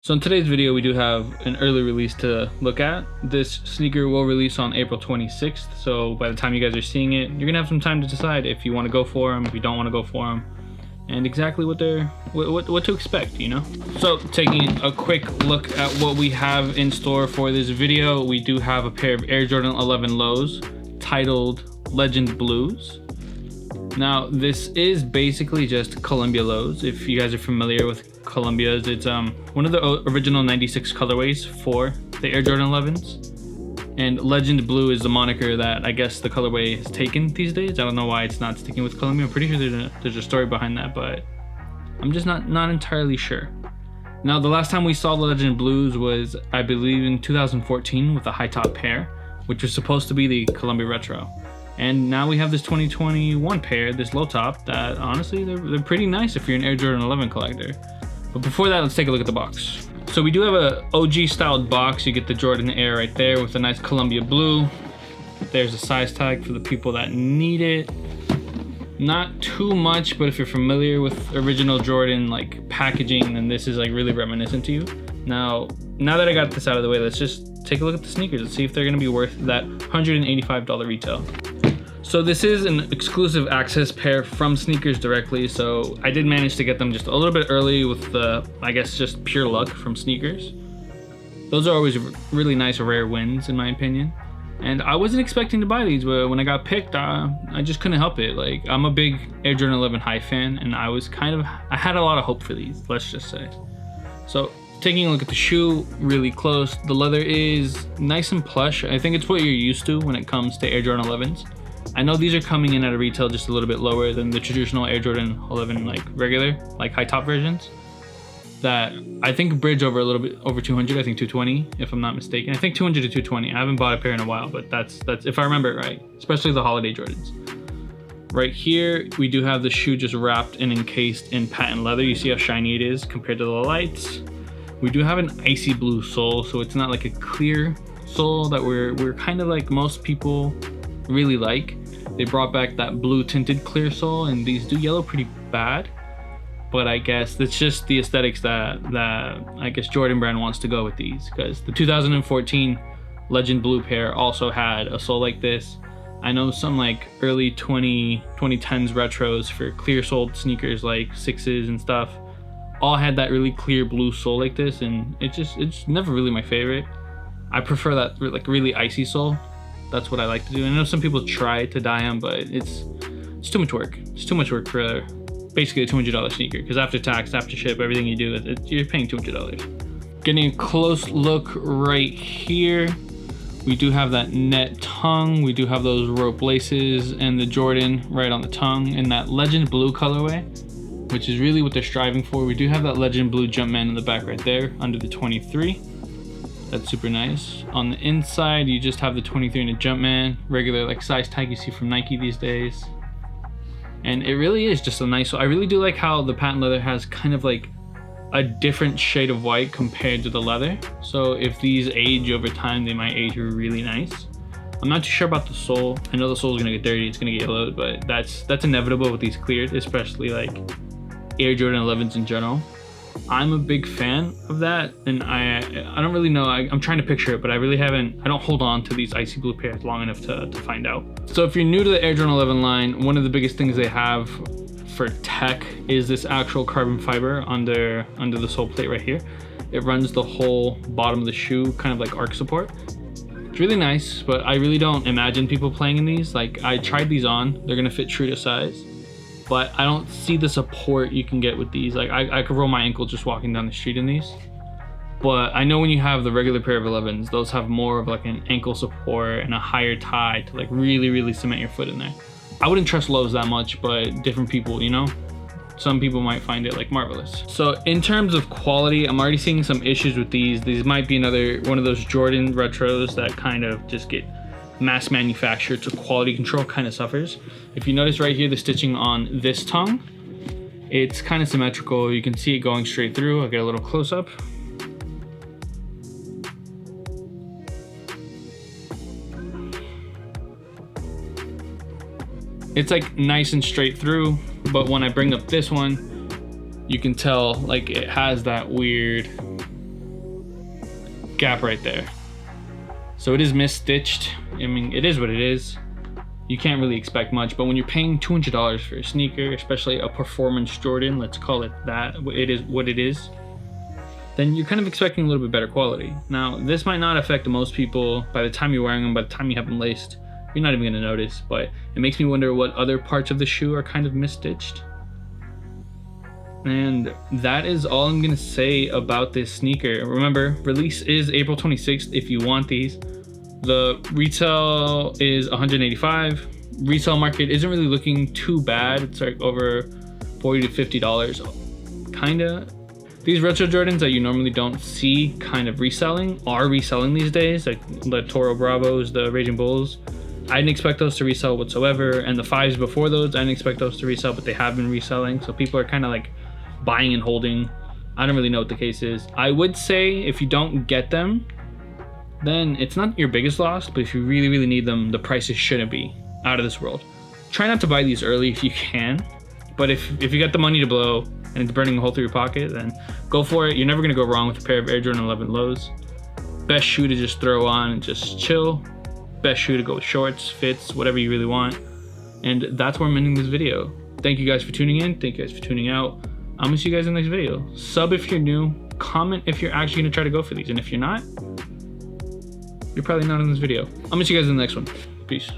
So in today's video, we do have an early release to look at. This sneaker will release on April 26th. So by the time you guys are seeing it, you're gonna have some time to decide if you want to go for them, if you don't want to go for them, and exactly what to expect, you know? So taking a quick look at what we have in store for this video, we do have a pair of Air Jordan 11 lows titled Legend Blues. Now this is basically just Columbia lows. If you guys are familiar with Columbias, it's one of the original 96 colorways for the Air Jordan 11s. And Legend Blue is the moniker that I guess the colorway has taken these days. I don't know why it's not sticking with Columbia. I'm pretty sure there's a story behind that, but I'm just not entirely sure. Now the last time we saw the Legend Blues was, I believe, in 2014 with the high top pair, which was supposed to be the Columbia Retro. And now we have this 2021 pair, this low top, that honestly, they're pretty nice if you're an Air Jordan 11 collector. But before that, let's take a look at the box. So we do have a OG styled box. You get the Jordan Air right there with a nice Columbia blue. There's a size tag for the people that need it. Not too much, but if you're familiar with original Jordan like packaging, then this is like really reminiscent to you. Now that I got this out of the way, let's just take a look at the sneakers and see if they're gonna be worth that $185 retail. So this is an exclusive access pair from Sneakers directly, so I did manage to get them just a little bit early with the, I guess, just pure luck from Sneakers. Those are always really nice, rare wins in my opinion. And I wasn't expecting to buy these, but when I got picked, I just couldn't help it. Like, I'm a big Air Jordan 11 high fan, and I had a lot of hope for these, let's just say. So taking a look at the shoe really close, the leather is nice and plush. I think it's what you're used to when it comes to Air Jordan 11s. I know these are coming in at a retail just a little bit lower than the traditional Air Jordan 11 like regular, like high top versions. That I think bridge over a little bit over 200, I think 220 if I'm not mistaken. I think 200 to 220. I haven't bought a pair in a while, but that's if I remember it right, especially the holiday Jordans. Right here, we do have the shoe just wrapped and encased in patent leather. You see how shiny it is compared to the lights. We do have an icy blue sole, so it's not like a clear sole that we're kind of like most people really like. They brought back that blue tinted clear sole, and these do yellow pretty bad, but I guess it's just the aesthetics that I guess Jordan brand wants to go with these, because the 2014 Legend Blue pair also had a sole like this. I know some like early 2010s retros for clear soled sneakers like sixes and stuff all had that really clear blue sole like this, and it's never really my favorite. I prefer that like really icy sole. That's what I like to do. I know some people try to dye them, but it's too much work. It's too much work for basically a $200 sneaker, because after tax, after ship, everything you do, you're paying $200. Getting a close look right here, we do have that net tongue. We do have those rope laces and the Jordan right on the tongue in that Legend Blue colorway, which is really what they're striving for. We do have that Legend Blue Jumpman in the back right there under the 23. That's super nice. On the inside, you just have the 23 and a Jumpman, regular like size tag you see from Nike these days. And it really is just a nice, I really do like how the patent leather has kind of like a different shade of white compared to the leather. So if these age over time, they might age really nice. I'm not too sure about the sole. I know the sole is gonna get dirty, it's gonna get yellowed, but that's inevitable with these cleared, especially like Air Jordan 11s in general. I'm a big fan of that, and I don't really know, I'm trying to picture it, but I don't hold on to these icy blue pairs long enough to find out. So if you're new to the Air Jordan 11 line, one of the biggest things they have for tech is this actual carbon fiber under the sole plate right here. It runs the whole bottom of the shoe, kind of like arch support. It's really nice, but I really don't imagine people playing in these. Like, I tried these on, they're gonna fit true to size, but I don't see the support you can get with these. Like, I could roll my ankle just walking down the street in these. But I know when you have the regular pair of 11s, those have more of like an ankle support and a higher tie to like really cement your foot in there. I wouldn't trust lows that much, but different people, you know? Some people might find it like marvelous. So in terms of quality, I'm already seeing some issues with these. These might be another one of those Jordan retros that kind of just get mass manufactured, so quality control kind of suffers. If you notice right here, the stitching on this tongue, it's kind of symmetrical. You can see it going straight through. I'll get a little close up. It's like nice and straight through, but when I bring up this one, you can tell like it has that weird gap right there. So it is misstitched. I mean, it is what it is. You can't really expect much, but when you're paying $200 for a sneaker, especially a performance Jordan, let's call it that, it is what it is, then you're kind of expecting a little bit better quality. Now, this might not affect most people. By the time you're wearing them, by the time you have them laced, you're not even gonna notice, but it makes me wonder what other parts of the shoe are kind of misstitched. And that is all I'm gonna say about this sneaker. Remember, release is April 26th if you want these. The retail is $185. Resale market isn't really looking too bad. It's like over $40 to $50, kinda. These retro Jordans that you normally don't see kind of reselling are reselling these days, like the Toro Bravos, the Raging Bulls. I didn't expect those to resell whatsoever, and the 5s before those, I didn't expect those to resell, but they have been reselling. So people are kind of like buying and holding. I don't really know what the case is. I would say if you don't get them, then it's not your biggest loss, but if you really, really need them, the prices shouldn't be out of this world. Try not to buy these early if you can, but if you got the money to blow and it's burning a hole through your pocket, then go for it. You're never gonna go wrong with a pair of Air Jordan 11 lows. Best shoe to just throw on and just chill. Best shoe to go with shorts, fits, whatever you really want. And that's where I'm ending this video. Thank you guys for tuning in. Thank you guys for tuning out. I'm gonna see you guys in the next video. Sub if you're new, comment if you're actually gonna try to go for these. And if you're not, you're probably not in this video. I'm gonna see you guys in the next one. Peace.